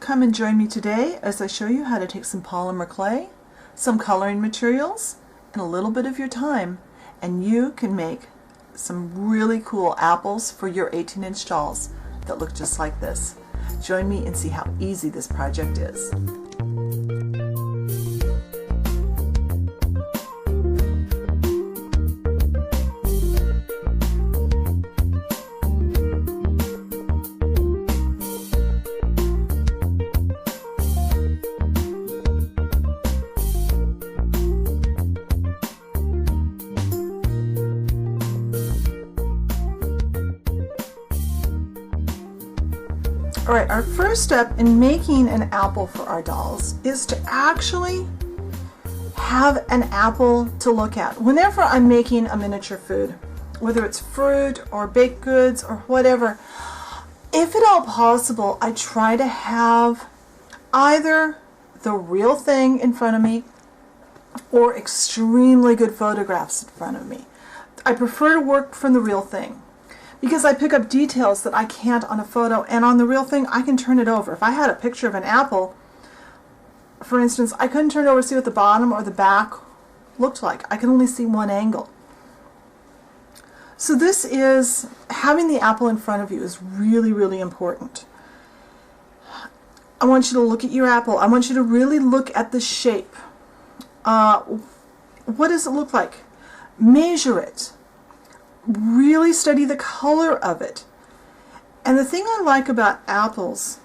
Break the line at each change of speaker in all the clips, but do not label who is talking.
come and join me today as I show you how to take some polymer clay, some coloring materials, and a little bit of your time, and you can make some really cool apples for your 18-inch dolls that look just like this. Join me and see how easy this project is. Alright, our first step in making an apple for our dolls is to actually have an apple to look at. Whenever I'm making a miniature food, whether it's fruit or baked goods or whatever, if at all possible, I try to have either the real thing in front of me or extremely good photographs in front of me. I prefer to work from the real thing, because I pick up details that I can't on a photo, and on the real thing I can turn it over. If I had a picture of an apple, for instance, I couldn't turn it over to see what the bottom or the back looked like. I can only see one angle. So this is, having the apple in front of you is really, really important. I want you to look at your apple. I want you to really look at the shape. What does it look like? Measure it. Really study the color of it. And the thing I like about apples,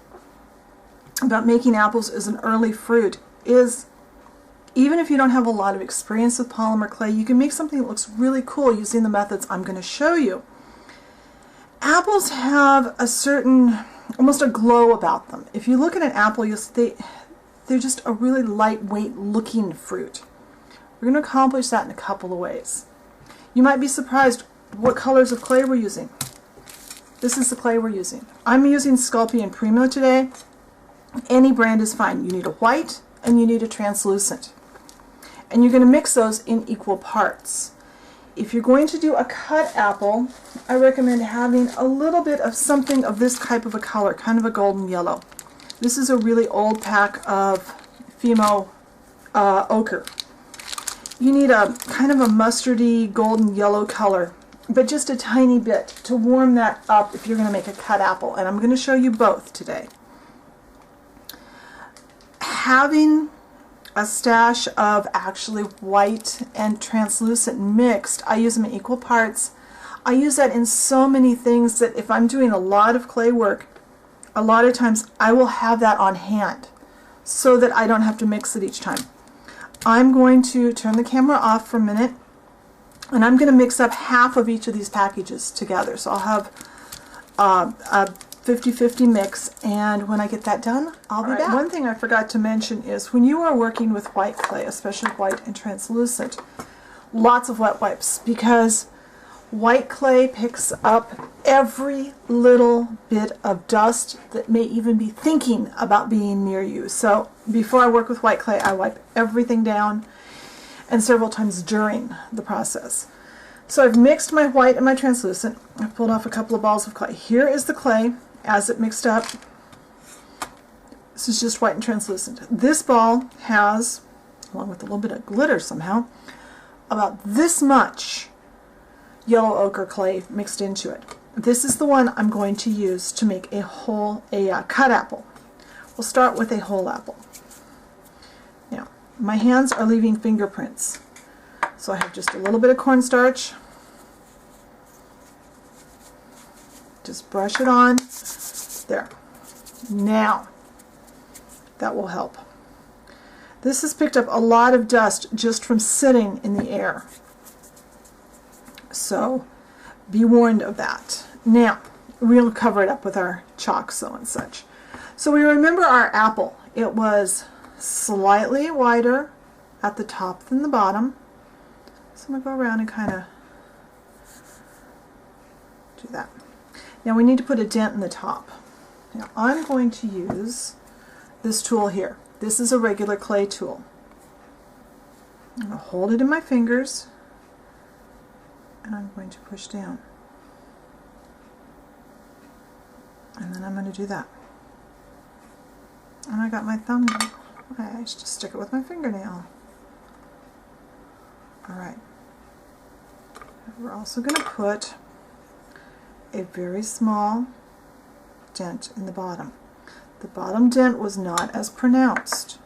about making apples as an early fruit, is even if you don't have a lot of experience with polymer clay, you can make something that looks really cool using the methods I'm going to show you. Apples have a certain, almost a glow about them. If you look at an apple, you'll see they're just a really lightweight looking fruit. We're going to accomplish that in a couple of ways. You might be surprised what colors of clay we're using. This is the clay we're using. I'm using Sculpey and Primo today. Any brand is fine. You need a white and you need a translucent. And you're going to mix those in equal parts. If you're going to do a cut apple, I recommend having a little bit of something of this type of a color, kind of a golden yellow. This is a really old pack of Fimo ochre. You need a kind of a mustardy golden yellow color, but just a tiny bit to warm that up if you're going to make a cut apple, and I'm going to show you both today. Having a stash of actually white and translucent mixed, I use them in equal parts. I use that in so many things that if I'm doing a lot of clay work, a lot of times I will have that on hand so that I don't have to mix it each time. I'm going to turn the camera off for a minute, and I'm going to mix up half of each of these packages together. So I'll have a 50-50 mix, and when I get that done, I'll be back. One thing I forgot to mention is when you are working with white clay, especially white and translucent, lots of wet wipes, because white clay picks up every little bit of dust that may even be thinking about being near you. So before I work with white clay, I wipe everything down, and several times during the process. So I've mixed my white and my translucent. I've pulled off a couple of balls of clay. Here is the clay as it mixed up. This is just white and translucent. This ball has, along with a little bit of glitter somehow, about this much yellow ochre clay mixed into it. This is the one I'm going to use to make a cut apple. We'll start with a whole apple. Now, my hands are leaving fingerprints, so I have just a little bit of cornstarch. Just brush it on. There. Now, that will help. This has picked up a lot of dust just from sitting in the air. So be warned of that. Now, we'll cover it up with our chalk so and such. So we remember our apple. It was slightly wider at the top than the bottom. So I'm going to go around and kind of do that. Now we need to put a dent in the top. Now I'm going to use this tool here. This is a regular clay tool. I'm going to hold it in my fingers, and I'm going to push down. And then I'm going to do that. And I got my thumbnail. I just stick it with my fingernail. Alright. We're also going to put a very small dent in the bottom. The bottom dent was not as pronounced.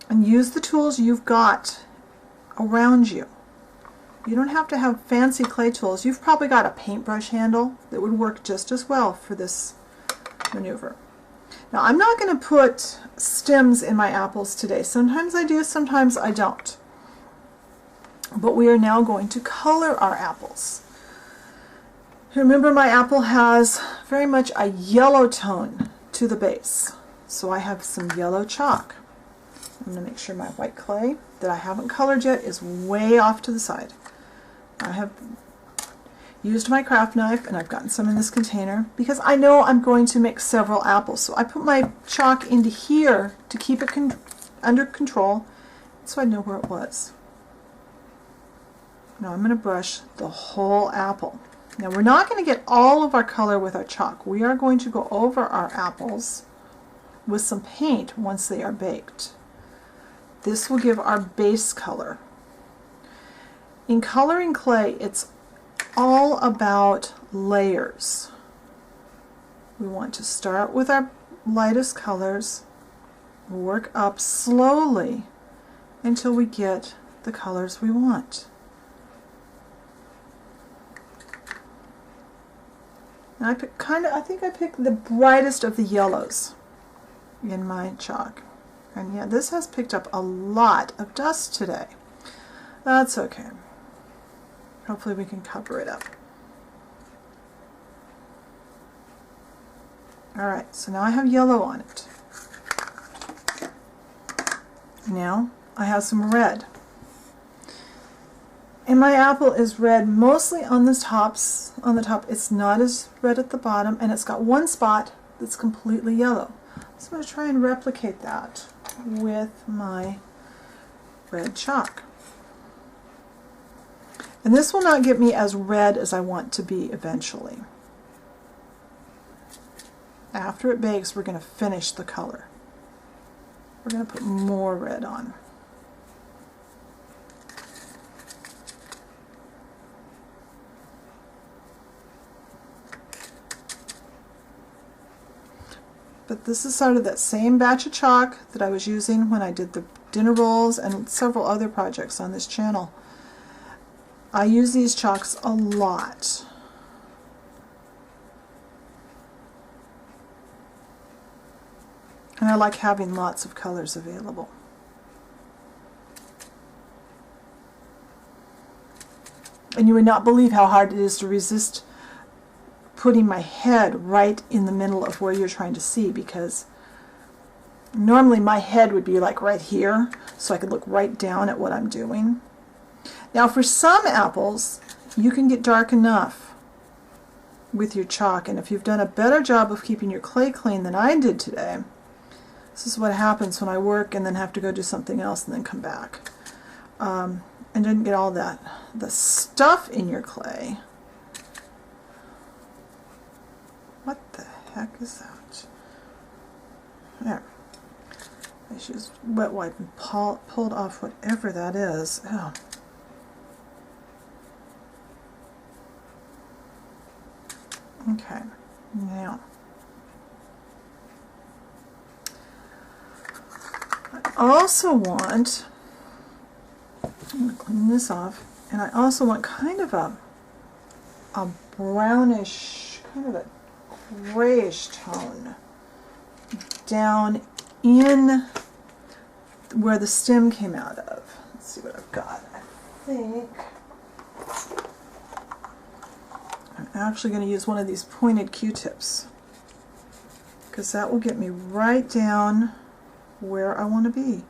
And use the tools you've got around you. You don't have to have fancy clay tools. You've probably got a paintbrush handle that would work just as well for this maneuver. Now I'm not going to put stems in my apples today. Sometimes I do, sometimes I don't. But we are now going to color our apples. Remember, my apple has very much a yellow tone to the base. So I have some yellow chalk. I'm going to make sure my white clay that I haven't colored yet is way off to the side. I have used my craft knife and I've gotten some in this container because I know I'm going to make several apples. So I put my chalk into here to keep it under control so I know where it was. Now I'm going to brush the whole apple. Now we're not going to get all of our color with our chalk. We are going to go over our apples with some paint once they are baked. This will give our base color. In coloring clay, it's all about layers. We want to start with our lightest colors, work up slowly until we get the colors we want. And I think I picked the brightest of the yellows in my chalk. And yeah, this has picked up a lot of dust today. That's okay. Hopefully we can cover it up. Alright, so now I have yellow on it. Now I have some red. And my apple is red mostly on the tops. On the top, it's not as red at the bottom, and it's got one spot that's completely yellow. So I'm going to try and replicate that with my red chalk. And this will not get me as red as I want to be eventually. After it bakes, we're going to finish the color. We're going to put more red on. But this is sort of that same batch of chalk that I was using when I did the dinner rolls and several other projects on this channel. I use these chalks a lot. And I like having lots of colors available. And you would not believe how hard it is to resist putting my head right in the middle of where you're trying to see, because normally my head would be like right here, so I could look right down at what I'm doing. Now for some apples, you can get dark enough with your chalk, and if you've done a better job of keeping your clay clean than I did today, this is what happens when I work and then have to go do something else and then come back. And didn't get all the stuff in your clay. What the heck is that? There. I just used wet wipe and pulled off whatever that is. Oh. Okay, now I also want, I'm going to clean this off, and I also want kind of a brownish, kind of a grayish tone down in where the stem came out of. Let's see what I've got. I think I'm actually going to use one of these pointed Q-tips, because that will get me right down where I want to be.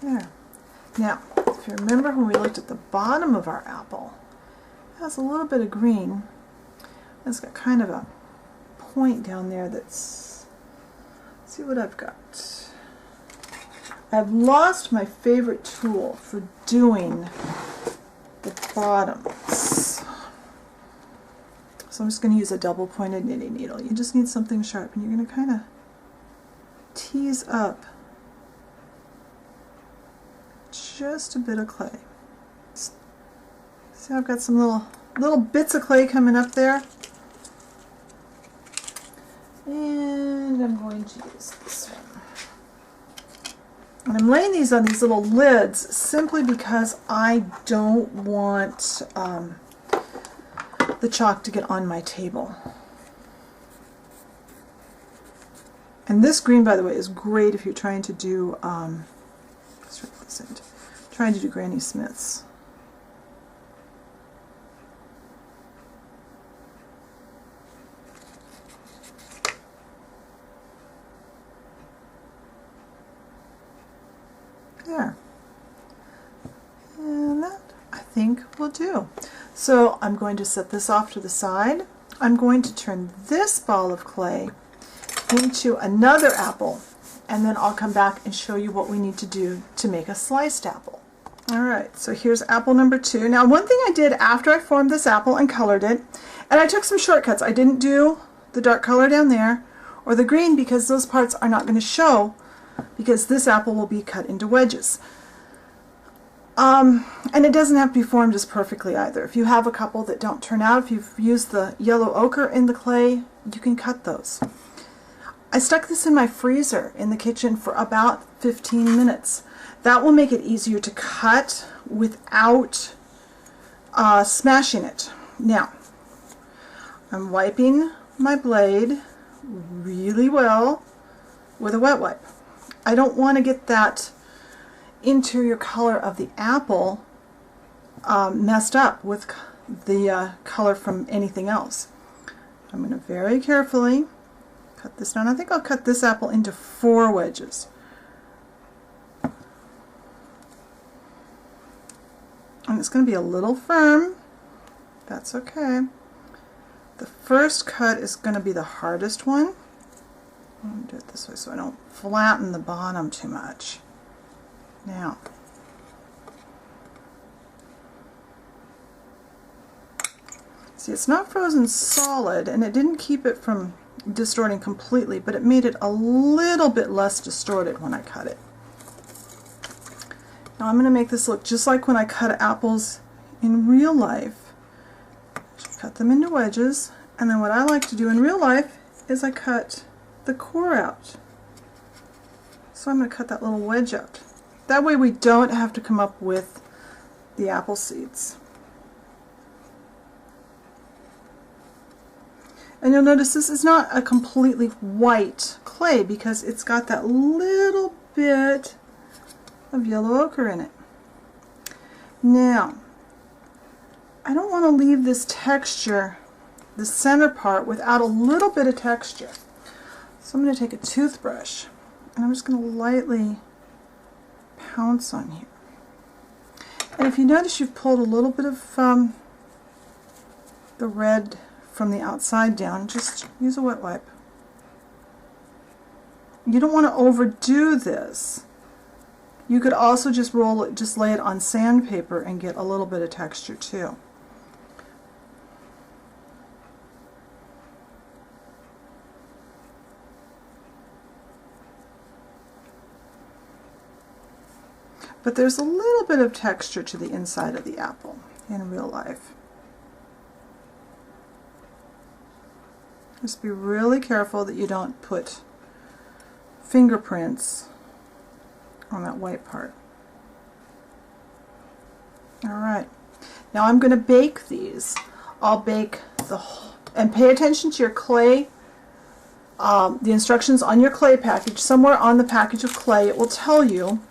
There. Now, if you remember when we looked at the bottom of our apple, it has a little bit of green. It's got kind of a point down there that's, let's see what I've got. I've lost my favorite tool for doing the bottoms. So I'm just going to use a double-pointed knitting needle. You just need something sharp, and you're going to kind of tease up just a bit of clay. See, I've got some little bits of clay coming up there. And I'm going to use this one. And I'm laying these on these little lids simply because I don't want the chalk to get on my table. And this green, by the way, is great if you're trying to do Granny Smiths. There. And that, I think, will do. So I'm going to set this off to the side. I'm going to turn this ball of clay into another apple, and then I'll come back and show you what we need to do to make a sliced apple. Alright, so here's apple number 2. Now, one thing I did after I formed this apple and colored it, and I took some shortcuts. I didn't do the dark color down there or the green because those parts are not going to show, because this apple will be cut into wedges. And it doesn't have to be formed just perfectly either. If you have a couple that don't turn out, if you've used the yellow ochre in the clay, you can cut those. I stuck this in my freezer in the kitchen for about 15 minutes. That will make it easier to cut without smashing it. Now, I'm wiping my blade really well with a wet wipe. I don't want to get that interior color of the apple messed up with the color from anything else. I'm going to very carefully cut this down. I think I'll cut this apple into 4 wedges. And it's going to be a little firm. That's okay. The first cut is going to be the hardest one. I'm going to do it this way so I don't flatten the bottom too much. Now, see, it's not frozen solid, and it didn't keep it from distorting completely, but it made it a little bit less distorted when I cut it. Now I'm going to make this look just like when I cut apples in real life. Just cut them into wedges, and then what I like to do in real life is I cut the core out. So I'm going to cut that little wedge out. That way we don't have to come up with the apple seeds. And you'll notice this is not a completely white clay because it's got that little bit of yellow ochre in it. Now, I don't want to leave this texture, the center part, without a little bit of texture. So I'm going to take a toothbrush and I'm just going to lightly pounce on here. And if you notice you've pulled a little bit of the red from the outside down, just use a wet wipe. You don't want to overdo this. You could also just roll it, just lay it on sandpaper and get a little bit of texture too. But there's a little bit of texture to the inside of the apple in real life. Just be really careful that you don't put fingerprints on that white part. Alright, now I'm going to bake these. I'll bake the whole, and pay attention to your clay, the instructions on your clay package. Somewhere on the package of clay it will tell you,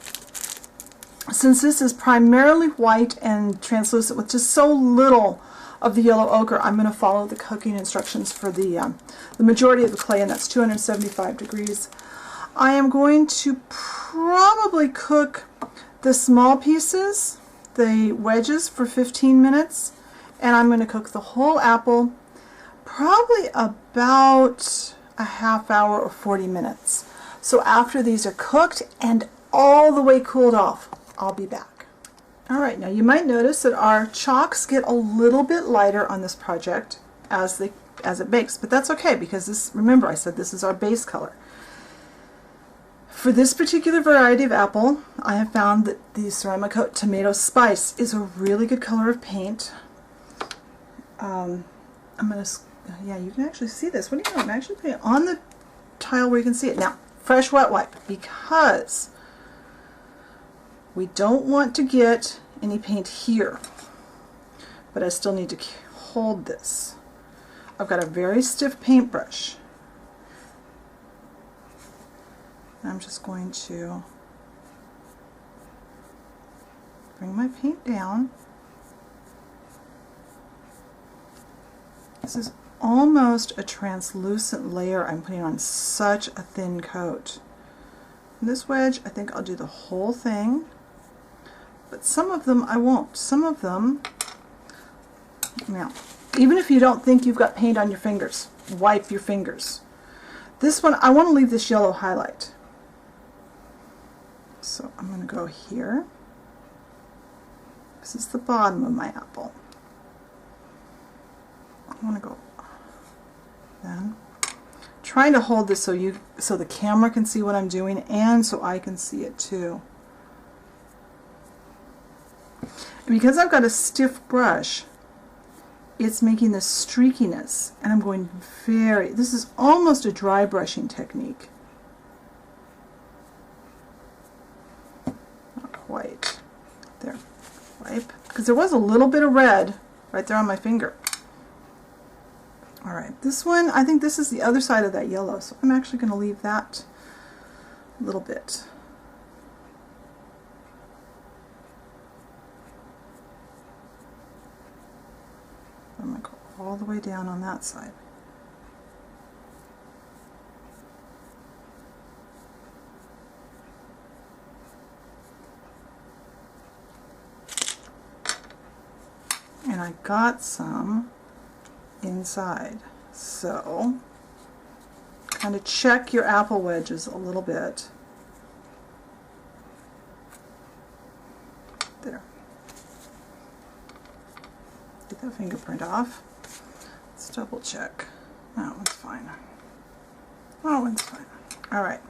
since this is primarily white and translucent with just so little of the yellow ochre, I'm going to follow the cooking instructions for the majority of the clay, and that's 275 degrees. I am going to probably cook the small pieces, the wedges, for 15 minutes, and I'm going to cook the whole apple probably about a half hour or 40 minutes. So after these are cooked and all the way cooled off. I'll be back. Alright, now you might notice that our chalks get a little bit lighter on this project as it bakes, but that's okay because this, remember I said this is our base color. For this particular variety of apple, I have found that the Ceramicoat Tomato Spice is a really good color of paint. Yeah, you can actually see this. What do you know? I'm actually putting it on the tile where you can see it. Now, fresh wet wipe, because we don't want to get any paint here, but I still need to hold this. I've got a very stiff paintbrush. I'm just going to bring my paint down. This is almost a translucent layer I'm putting on such a thin coat. And this wedge, I think I'll do the whole thing, but some of them I won't. Some of them, now, even if you don't think you've got paint on your fingers, wipe your fingers. This one, I want to leave this yellow highlight. So I'm going to go here. This is the bottom of my apple. I want to go then. Trying to hold this so the camera can see what I'm doing and so I can see it too. And because I've got a stiff brush, it's making this streakiness, and I'm going this is almost a dry brushing technique. Not quite. There. Wipe. Because there was a little bit of red right there on my finger. Alright, this one, I think this is the other side of that yellow, so I'm actually going to leave that a little bit. I'm going to go all the way down on that side. And I got some inside. So kind of check your apple wedges a little bit. There. Get that fingerprint off. Let's double check. That one's fine. That one's fine. Alright.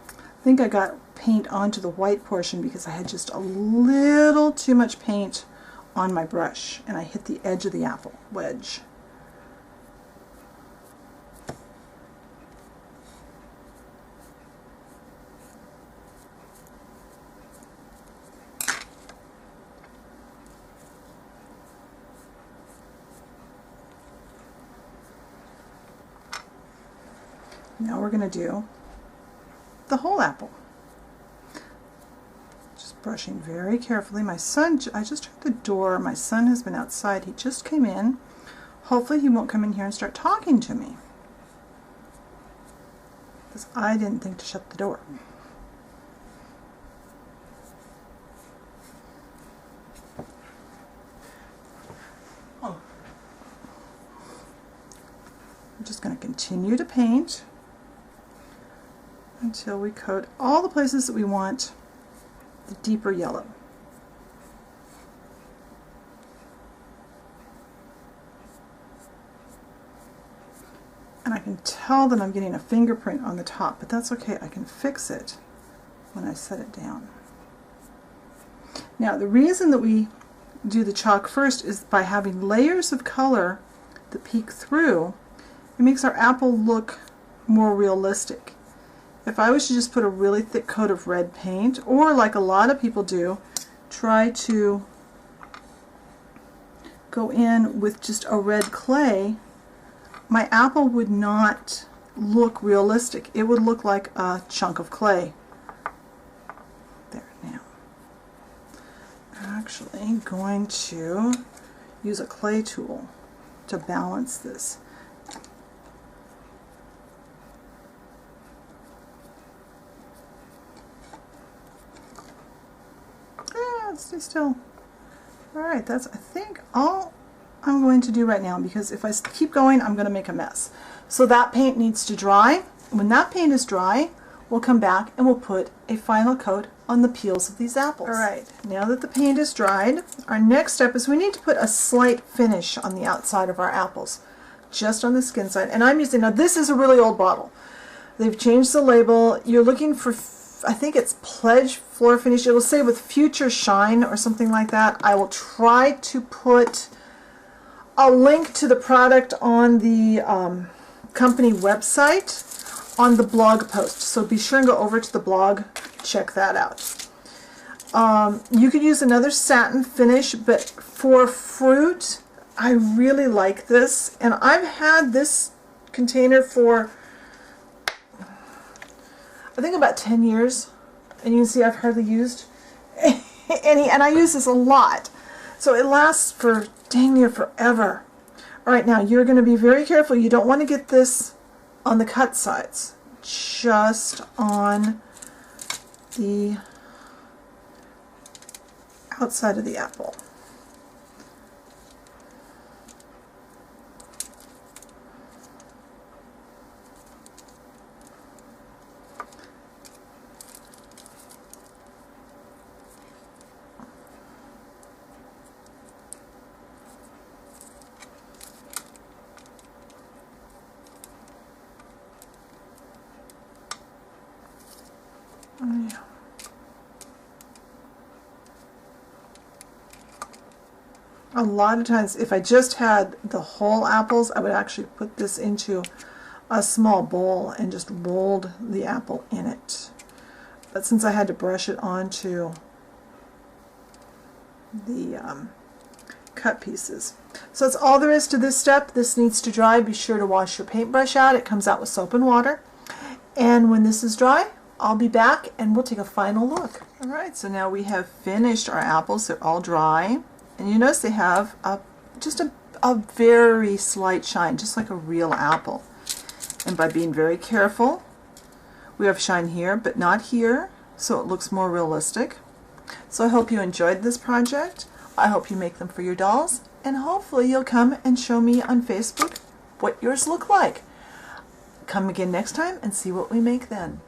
I think I got paint onto the white portion because I had just a little too much paint on my brush and I hit the edge of the apple wedge. Now we're going to do the whole apple. Just brushing very carefully. My son, I just heard the door. My son has been outside. He just came in. Hopefully he won't come in here and start talking to me, because I didn't think to shut the door. Oh. I'm just going to continue to paint until we coat all the places that we want the deeper yellow. And I can tell that I'm getting a fingerprint on the top, but that's okay. I can fix it when I set it down. Now, the reason that we do the chalk first is by having layers of color that peek through, it makes our apple look more realistic. If I was to just put a really thick coat of red paint, or like a lot of people do, try to go in with just a red clay, my apple would not look realistic. It would look like a chunk of clay. There, now. I'm actually going to use a clay tool to balance this. Stay still. Alright, that's I think all I'm going to do right now, because if I keep going I'm going to make a mess. So that paint needs to dry. When that paint is dry, we'll come back and we'll put a final coat on the peels of these apples. Alright, now that the paint is dried, our next step is we need to put a slight finish on the outside of our apples, just on the skin side. And I'm using, now this is a really old bottle. They've changed the label. You're looking for, I think it's Pledge Floor Finish. It will say with Future Shine or something like that. I will try to put a link to the product on the company website on the blog post. So be sure and go over to the blog, check that out. You could use another satin finish, but for fruit, I really like this. And I've had this container for, I think about 10 years. And you can see I've hardly used any, and I use this a lot. So it lasts for dang near forever. Alright, now you're going to be very careful. You don't want to get this on the cut sides, just on the outside of the apple. Yeah. A lot of times, if I just had the whole apples, I would actually put this into a small bowl and just rolled the apple in it. But since I had to brush it onto the cut pieces. So that's all there is to this step. This needs to dry. Be sure to wash your paintbrush out. It comes out with soap and water. And when this is dry, I'll be back and we'll take a final look. Alright, so now we have finished our apples. They're all dry. And you notice they have just a very slight shine, just like a real apple. And by being very careful, we have shine here, but not here, so it looks more realistic. So I hope you enjoyed this project. I hope you make them for your dolls, and hopefully you'll come and show me on Facebook what yours look like. Come again next time and see what we make then.